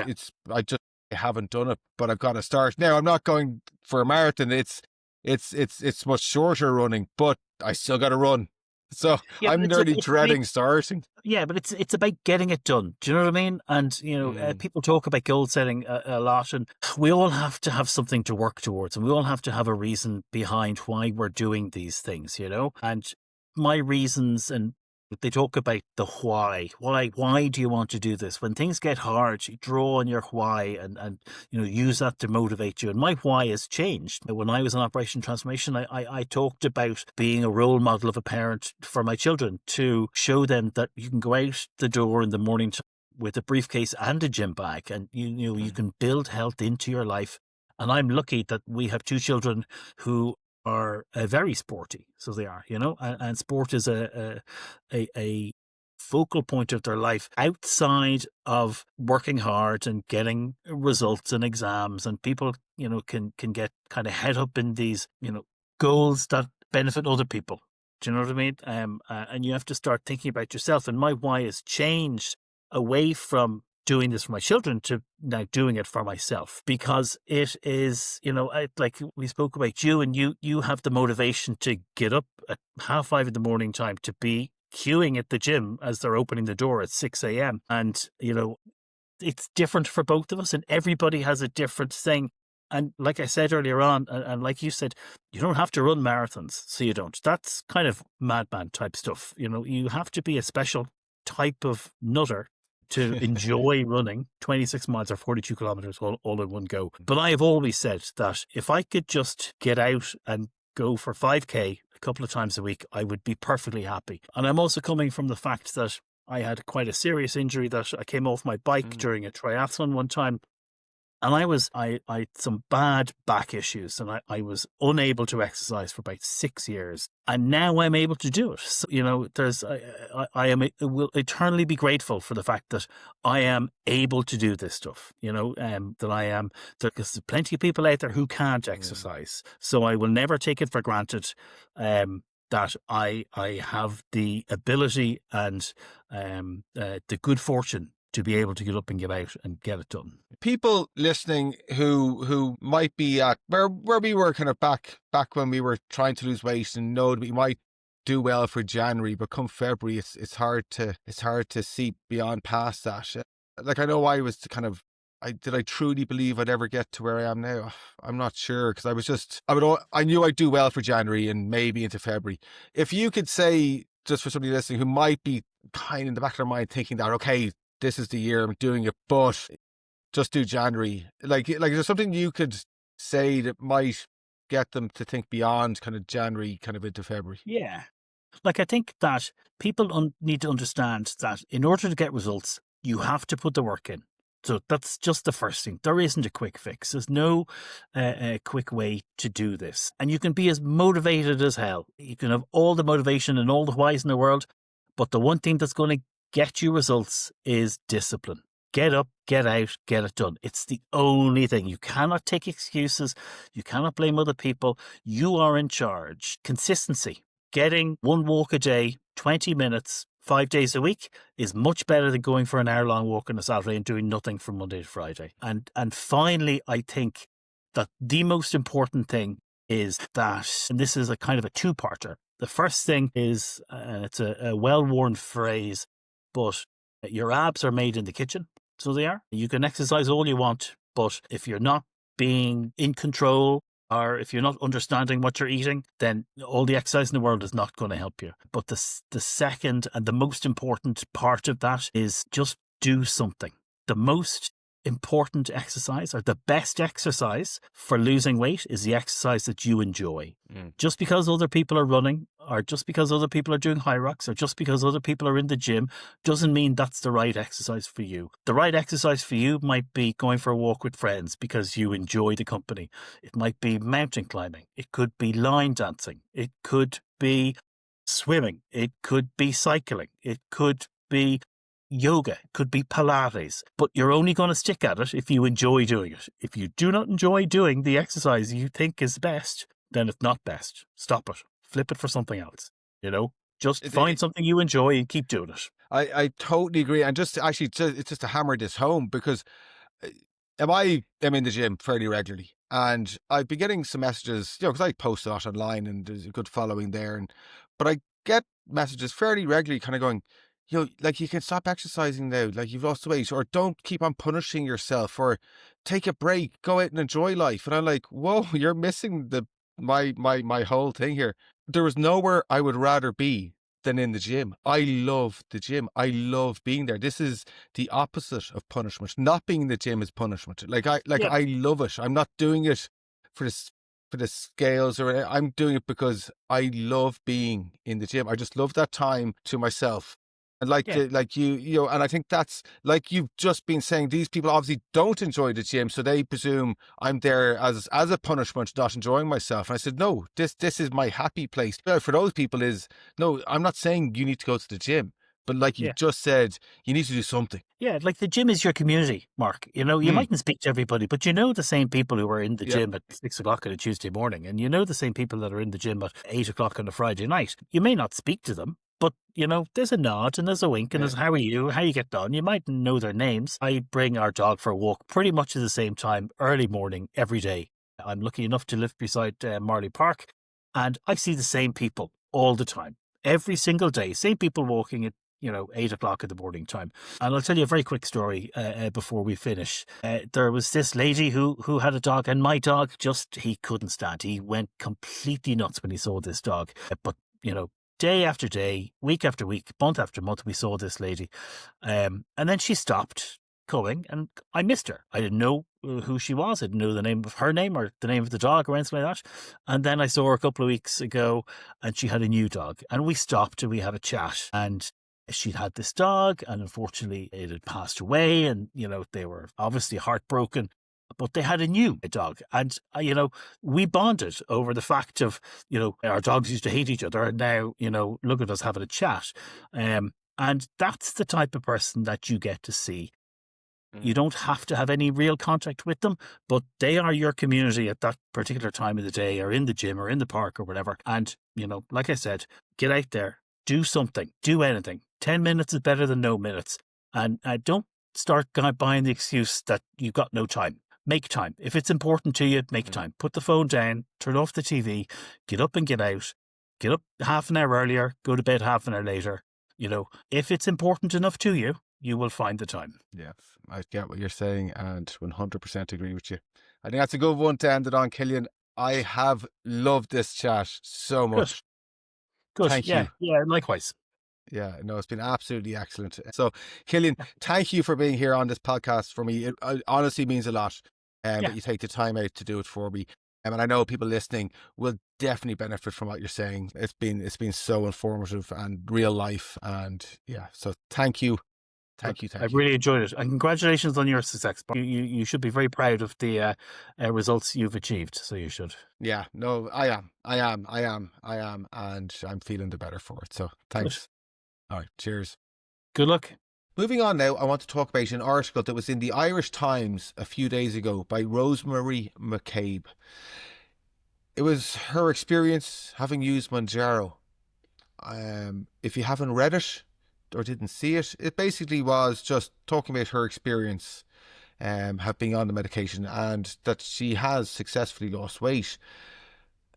haven't done it, but I've got to start. Now I'm not going for a marathon. It's much shorter running, but I still got to run. So I'm nearly dreading starting. Yeah, but it's about getting it done. Do you know what I mean? And, you know, people talk about goal setting a lot, and we all have to have something to work towards, and we all have to have a reason behind why we're doing these things, you know? And my reasons, and they talk about the why. Why do you want to do this? When things get hard, you draw on your why and you know, use that to motivate you. And my why has changed. When I was in Operation Transformation, I talked about being a role model of a parent for my children, to show them that you can go out the door in the morning with a briefcase and a gym bag, and you can build health into your life. And I'm lucky that we have two children who are very sporty, so they are, you know, and sport is a focal point of their life outside of working hard and getting results and exams. And people, you know, can get kind of head up in these, you know, goals that benefit other people. Do you know what I mean? And you have to start thinking about yourself. And my why has changed away from doing this for my children to now doing it for myself, because it is, you know, like we spoke about you, and you have the motivation to get up at 5:30 in the morning time to be queuing at the gym as they're opening the door at 6 a.m. And, you know, it's different for both of us, and everybody has a different thing. And like I said earlier on, and like you said, you don't have to run marathons, so you don't. That's kind of madman type stuff. You know, you have to be a special type of nutter to enjoy running 26 miles or 42 kilometers all in one go. But I have always said that if I could just get out and go for 5K a couple of times a week, I would be perfectly happy. And I'm also coming from the fact that I had quite a serious injury, that I came off my bike during a triathlon one time. And I had some bad back issues, and I was unable to exercise for about 6 years. And now I'm able to do it. So, you know, I will eternally be grateful for the fact that I am able to do this stuff, you know, because there's plenty of people out there who can't exercise. So I will never take it for granted that I have the ability and the good fortune to be able to get up and get out and get it done. People listening who might be at where we were kind of back when we were trying to lose weight, and know that we might do well for January, but come February it's hard to see beyond past that. Like, I know I was did I truly believe I'd ever get to where I am now? I'm not sure, because I knew I'd do well for January and maybe into February. If you could say, just for somebody listening who might be kind of in the back of their mind thinking that, okay, this is the year I'm doing it, but just do January. Like is there something you could say that might get them to think beyond kind of January, kind of into February? Yeah. Like, I think that people need to understand that in order to get results, you have to put the work in. So that's just the first thing. There isn't a quick fix. There's no quick way to do this. And you can be as motivated as hell. You can have all the motivation and all the whys in the world, but the one thing that's going to get you results is discipline. Get up, get out, get it done. It's the only thing. You cannot take excuses. You cannot blame other people. You are in charge. Consistency. Getting one walk a day, 20 minutes, 5 days a week is much better than going for an hour-long walk on a Saturday and doing nothing from Monday to Friday. And finally, I think that the most important thing is that, and this is a kind of a two-parter. The first thing is, and it's a well-worn phrase, but your abs are made in the kitchen. So they are. You can exercise all you want, but if you're not being in control, or if you're not understanding what you're eating, then all the exercise in the world is not going to help you. But the second and the most important part of that is just do something. The most important exercise, or the best exercise for losing weight, is the exercise that you enjoy. Just because other people are running, or just because other people are doing high rocks, or just because other people are in the gym, doesn't mean that's the right exercise for you. The right exercise for you might be going for a walk with friends because you enjoy the company. It might be mountain climbing. It could be line dancing. It could be swimming. It could be cycling. It could be yoga. It could be Pilates. But you're only going to stick at it if you enjoy doing it. If you do not enjoy doing the exercise you think is best, then it's not best. Stop it. Flip it for something else. Just find something you enjoy and keep doing it. I totally agree. And just actually, it's just to hammer this home, because I'm in the gym fairly regularly, and I've been getting some messages, because I post a lot online and there's a good following there. But I get messages fairly regularly kind of going, like, you can stop exercising now, like you've lost weight, or don't keep on punishing yourself, or take a break, go out and enjoy life. And I'm like, whoa, you're missing my whole thing here. There was nowhere I would rather be than in the gym. I love the gym. I love being there. This is the opposite of punishment. Not being in the gym is punishment. I love it. I'm not doing it for the scales, or I'm doing it because I love being in the gym. I just love that time to myself. And and I think that's, like you've just been saying, these people obviously don't enjoy the gym, so they presume I'm there as a punishment, not enjoying myself. And I said, no, this is my happy place. For those people no, I'm not saying you need to go to the gym, but like you just said, you need to do something. Yeah, like the gym is your community, Mark. You mightn't speak to everybody, but the same people who are in the gym at 6 o'clock on a Tuesday morning, and the same people that are in the gym at 8 o'clock on a Friday night. You may not speak to them, but, there's a nod and there's a wink and there's how are you, how you get on. You might know their names. I bring our dog for a walk pretty much at the same time, early morning, every day. I'm lucky enough to live beside Marley Park, and I see the same people all the time, every single day. Same people walking at 8 o'clock in the morning time. And I'll tell you a very quick story before we finish. There was this lady who had a dog, and my dog he couldn't stand. He went completely nuts when he saw this dog. But, day after day, week after week, month after month, we saw this lady. And then she stopped coming, and I missed her. I didn't know who she was. I didn't know the name of her name or the name of the dog or anything like that. And then I saw her a couple of weeks ago, and she had a new dog. And we stopped and we had a chat. And she'd had this dog, and unfortunately it had passed away, and they were obviously heartbroken, but they had a new dog. And we bonded over the fact of our dogs used to hate each other, and now look at us having a chat. And that's the type of person that you get to see. You don't have to have any real contact with them, but they are your community at that particular time of the day, or in the gym or in the park or whatever. And like I said, get out there, do something, do anything. 10 minutes is better than no minutes. And don't start buying the excuse that you've got no time. Make time. If it's important to you, make time. Put the phone down, turn off the TV, get up and get out. Get up half an hour earlier, go to bed half an hour later. If it's important enough to you, you will find the time. Yeah, I get what you're saying, and 100% agree with you. I think that's a good one to end it on, Killian. I have loved this chat so much. Good. Thank you. Yeah, likewise. Yeah, no, it's been absolutely excellent. So, Killian, thank you for being here on this podcast for me. It honestly means a lot that you take the time out to do it for me. And I know people listening will definitely benefit from what you're saying. It's been so informative and real life. And so thank you. Thank you. I've really enjoyed it. And congratulations on your success. You should be very proud of the results you've achieved. So you should. Yeah, no, I am. And I'm feeling the better for it. So thanks. Good. All right. Cheers. Good luck. Moving on now, I want to talk about an article that was in the Irish Times a few days ago by Rosemary McCabe. It was her experience having used Mounjaro. If you haven't read it or didn't see it, it basically was just talking about her experience being on the medication, and that she has successfully lost weight.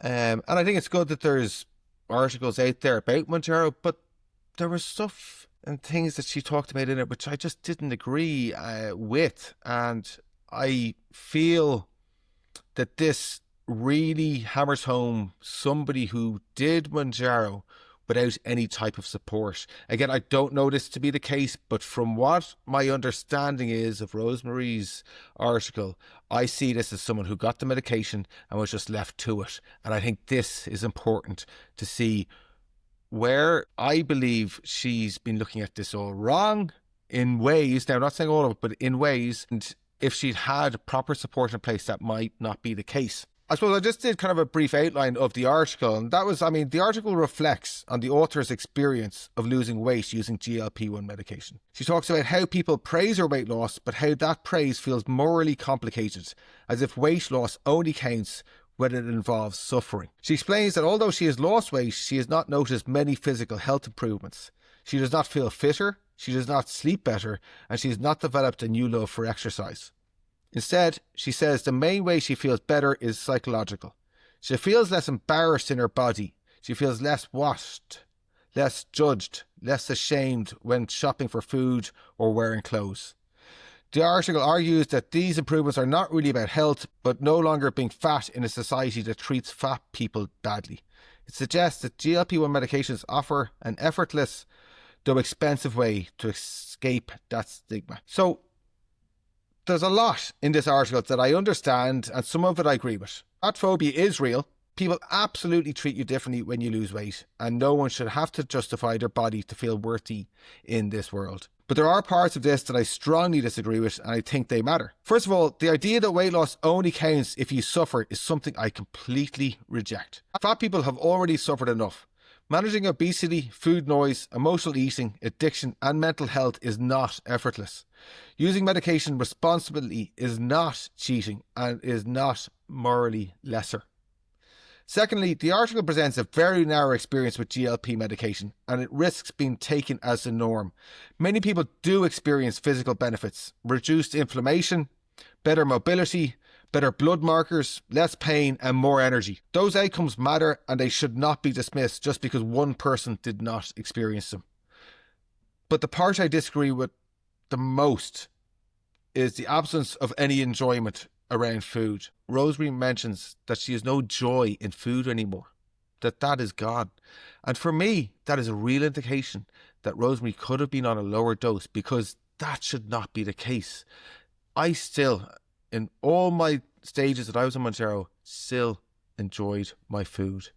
And I think it's good that there's articles out there about Mounjaro, but there was stuff and things that she talked about in it which I just didn't agree with. And I feel that this really hammers home somebody who did Mounjaro without any type of support. Again, I don't know this to be the case, but from what my understanding is of Rosemary's article, I see this as someone who got the medication and was just left to it. And I think this is important to see where I believe she's been looking at this all wrong in ways. Now, I'm not saying all of it, but in ways. And if she'd had proper support in place, that might not be the case. I suppose I just did kind of a brief outline of the article, and that was, the article reflects on the author's experience of losing weight using GLP-1 medication. She talks about how people praise her weight loss, but how that praise feels morally complicated, as if weight loss only counts when it involves suffering. She explains that although she has lost weight, she has not noticed many physical health improvements. She does not feel fitter, she does not sleep better, and she has not developed a new love for exercise. Instead, she says the main way she feels better is psychological. She feels less embarrassed in her body. She feels less watched, less judged, less ashamed when shopping for food or wearing clothes. The article argues that these improvements are not really about health, but no longer being fat in a society that treats fat people badly. It suggests that GLP-1 medications offer an effortless, though expensive way to escape that stigma. So, there's a lot in this article that I understand, and some of it I agree with. Fat phobia is real. People absolutely treat you differently when you lose weight, and no one should have to justify their body to feel worthy in this world. But there are parts of this that I strongly disagree with, and I think they matter. First of all, the idea that weight loss only counts if you suffer is something I completely reject. Fat people have already suffered enough. Managing obesity, food noise, emotional eating, addiction, and mental health is not effortless. Using medication responsibly is not cheating and is not morally lesser. Secondly, the article presents a very narrow experience with GLP medication, and it risks being taken as the norm. Many people do experience physical benefits: reduced inflammation, better mobility, better blood markers, less pain, and more energy. Those outcomes matter, and they should not be dismissed just because one person did not experience them. But the part I disagree with the most is the absence of any enjoyment around food. Rosemary mentions that she has no joy in food anymore, that is gone. And for me, that is a real indication that Rosemary could have been on a lower dose, because that should not be the case. I still, in all my stages that I was on Mounjaro, still enjoyed my food.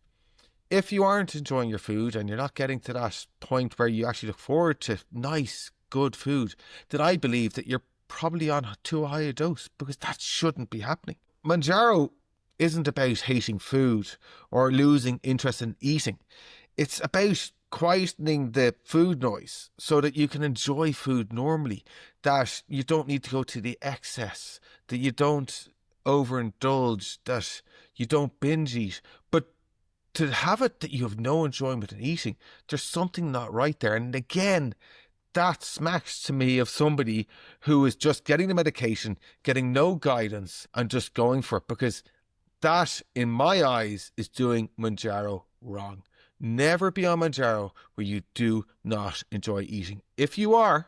If you aren't enjoying your food and you're not getting to that point where you actually look forward to nice, good food, then I believe that you're probably on too high a dose, because that shouldn't be happening. Mounjaro isn't about hating food or losing interest in eating. It's about quietening the food noise so that you can enjoy food normally, that you don't need to go to the excess, that you don't overindulge, that you don't binge eat. But to have it that you have no enjoyment in eating, there's something not right there. And again, that smacks to me of somebody who is just getting the medication, getting no guidance, and just going for it, because that, in my eyes, is doing Mounjaro wrong. Never be on Mounjaro where you do not enjoy eating. If you are,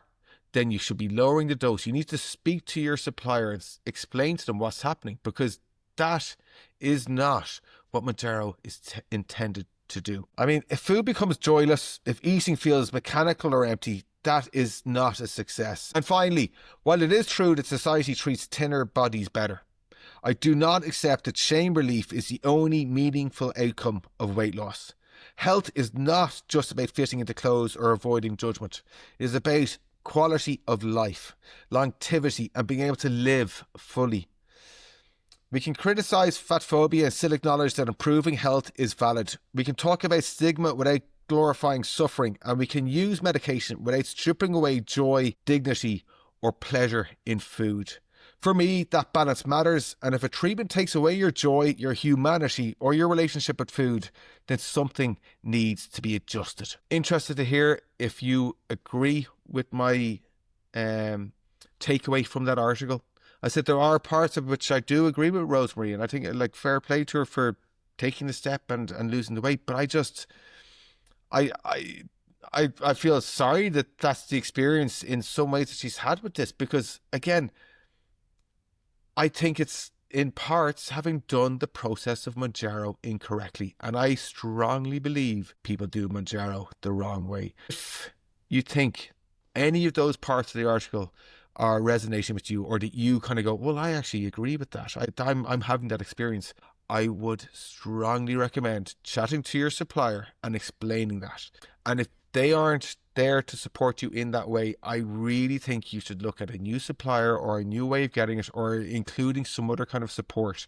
then you should be lowering the dose. You need to speak to your supplier and explain to them what's happening, because that is not what Mounjaro is intended to do. I mean, if food becomes joyless, if eating feels mechanical or empty, that is not a success. And finally, while it is true that society treats thinner bodies better, I do not accept that shame relief is the only meaningful outcome of weight loss. Health is not just about fitting into clothes or avoiding judgment. It is about quality of life, longevity, and being able to live fully. We can criticise fat phobia and still acknowledge that improving health is valid. We can talk about stigma without glorifying suffering, and we can use medication without stripping away joy, dignity, or pleasure in food. For me, that balance matters, and if a treatment takes away your joy, your humanity, or your relationship with food, then something needs to be adjusted. Interested to hear if you agree with my takeaway from that article. I said there are parts of which I do agree with Rosemary, and I think fair play to her for taking the step and losing the weight, but I feel sorry that that's the experience in some ways that she's had with this, because again, I think it's in parts having done the process of Mounjaro incorrectly. And I strongly believe people do Mounjaro the wrong way. If you think any of those parts of the article are resonating with you, or that you kind of go, well, I actually agree with that, I'm having that experience, I would strongly recommend chatting to your supplier and explaining that. And if they aren't there to support you in that way, I really think you should look at a new supplier or a new way of getting it, or including some other kind of support,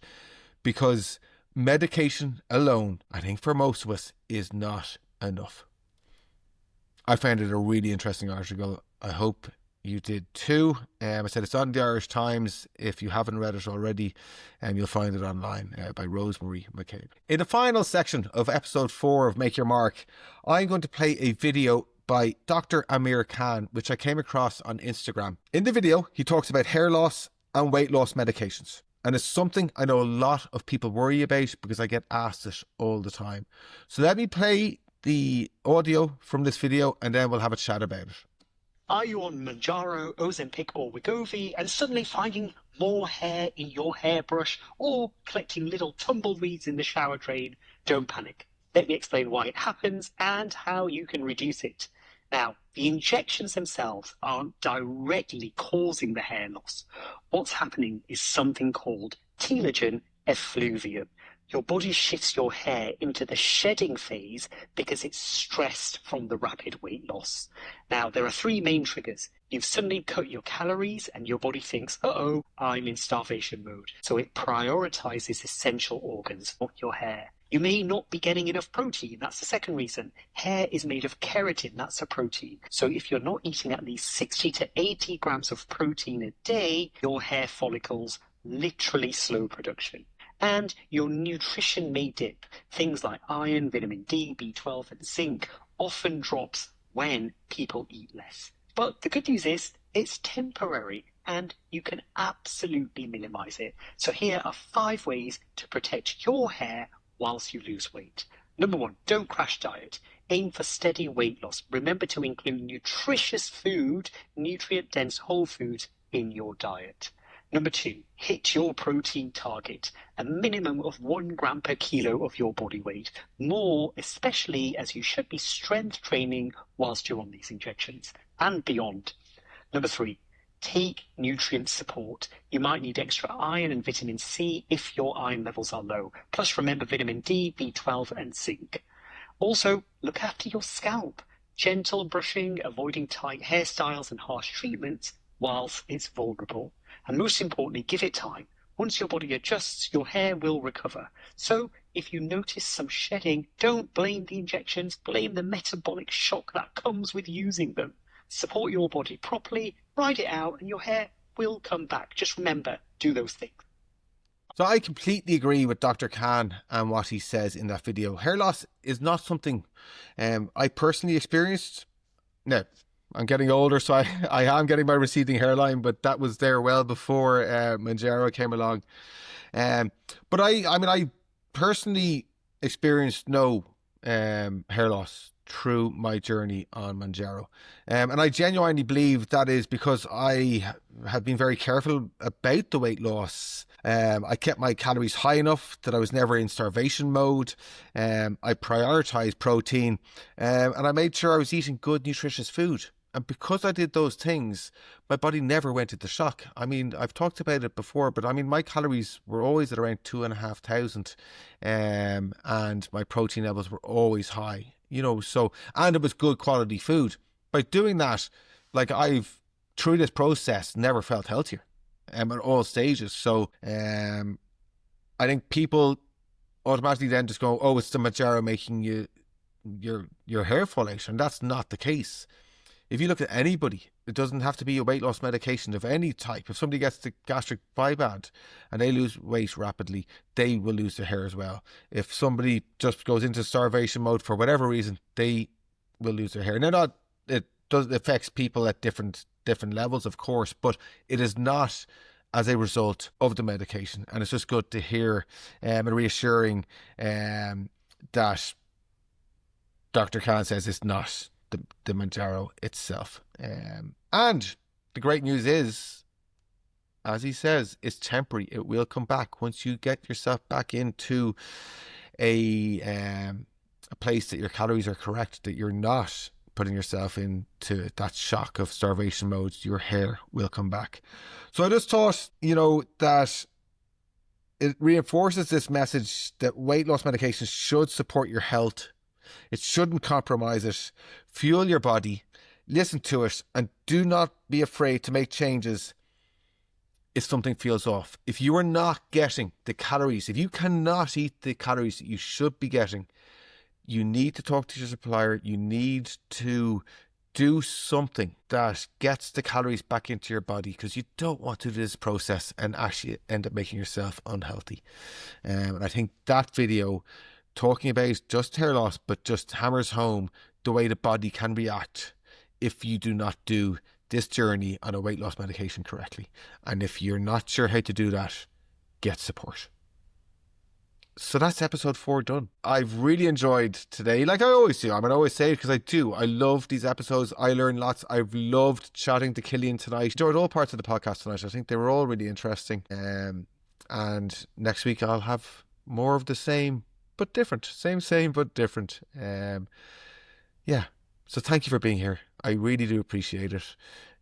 because medication alone, I think for most of us, is not enough. I found it a really interesting article. I hope you did too. I said it's on the Irish Times. If you haven't read it already, you'll find it online by Rosemary McCabe. In the final section of episode 4 of Make Your Mark, I'm going to play a video by Dr Amir Khan, which I came across on Instagram. In the video, he talks about hair loss and weight loss medications. And it's something I know a lot of people worry about because I get asked it all the time. So let me play the audio from this video and then we'll have a chat about it. Are you on Mounjaro, Ozempic or Wegovy and suddenly finding more hair in your hairbrush or collecting little tumbleweeds in the shower drain? Don't panic. Let me explain why it happens and how you can reduce it. Now, the injections themselves aren't directly causing the hair loss. What's happening is something called telogen effluvium. Your body shifts your hair into the shedding phase because it's stressed from the rapid weight loss. Now, there are 3 main triggers. You've suddenly cut your calories and your body thinks, uh-oh, I'm in starvation mode. So it prioritizes essential organs, not your hair. You may not be getting enough protein. That's the second reason. Hair is made of keratin. That's a protein. So if you're not eating at least 60 to 80 grams of protein a day, your hair follicles literally slow production. And your nutrition may dip. Things like iron, vitamin D, B12 and zinc often drops when people eat less. But the good news is it's temporary and you can absolutely minimize it. So here are 5 ways to protect your hair whilst you lose weight. Number 1, don't crash diet. Aim for steady weight loss. Remember to include nutritious food, nutrient-dense whole foods in your diet. Number 2, hit your protein target, a minimum of 1 gram per kilo of your body weight. More, especially as you should be strength training whilst you're on these injections and beyond. Number 3, take nutrient support. You might need extra iron and vitamin C if your iron levels are low. Plus remember vitamin D, B12 and zinc. Also, look after your scalp. Gentle brushing, avoiding tight hairstyles and harsh treatments whilst it's vulnerable. And most importantly, give it time. Once your body adjusts, your hair will recover. So if you notice some shedding, don't blame the injections, blame the metabolic shock that comes with using them. Support your body properly, ride it out, and your hair will come back. Just remember, do those things. So I completely agree with Dr. Khan and what he says in that video. Hair loss is not something I personally experienced. Now, I'm getting older, so I am getting my receding hairline, but that was there well before Mounjaro came along. But I personally experienced no hair loss through my journey on Mounjaro. And I genuinely believe that is because I have been very careful about the weight loss. I kept my calories high enough that I was never in starvation mode. I prioritized protein, and I made sure I was eating good, nutritious food. And because I did those things, my body never went into shock. I mean, I've talked about it before, but I mean, my calories were always at around 2,500, and my protein levels were always high, so, and it was good quality food. By doing that, like I've, through this process, never felt healthier, at all stages. So, I think people automatically then just go, oh, it's the Mounjaro making your hair fall out, and that's not the case. If you look at anybody, it doesn't have to be a weight loss medication of any type. If somebody gets the gastric bypass and they lose weight rapidly, they will lose their hair as well. If somebody just goes into starvation mode for whatever reason, they will lose their hair. Now, it affects people at different levels, of course, but it is not as a result of the medication. And it's just good to hear and reassuring that Dr. Khan says it's not the Mounjaro itself. And the great news is as he says, is temporary. It will come back once you get yourself back into a place that your calories are correct, that you're not putting yourself into that shock of starvation mode. Your hair will come back. So I just thought, that it reinforces this message that weight loss medications should support your health. It shouldn't compromise it. Fuel your body, listen to it, and do not be afraid to make changes if something feels off. If you are not getting the calories, if you cannot eat the calories that you should be getting, you need to talk to your supplier. You need to do something that gets the calories back into your body, because you don't want to do this process and actually end up making yourself unhealthy. And I think that video, talking about just hair loss, but just hammers home the way the body can react if you do not do this journey on a weight loss medication correctly. And if you're not sure how to do that, get support. So that's episode 4 done. I've really enjoyed today, like I always do. I always say it because I do. I love these episodes. I learn lots. I've loved chatting to Killian tonight. Enjoyed all parts of the podcast tonight. I think they were all really interesting. And next week I'll have more of the same but different. Same but different. Yeah. So thank you for being here. I really do appreciate it.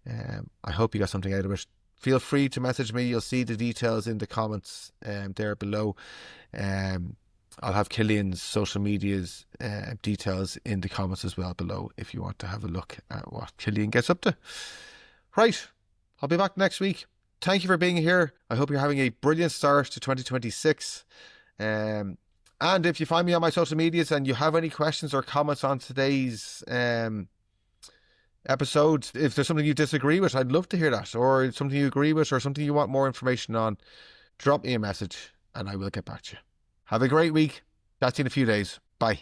I hope you got something out of it. Feel free to message me. You'll see the details in the comments there below. I'll have Killian's social media's details in the comments as well below if you want to have a look at what Killian gets up to. Right. I'll be back next week. Thank you for being here. I hope you're having a brilliant start to 2026. And if you find me on my social medias and you have any questions or comments on today's episode, if there's something you disagree with, I'd love to hear that, or something you agree with, or something you want more information on, drop me a message and I will get back to you. Have a great week. Chat to you in a few days. Bye.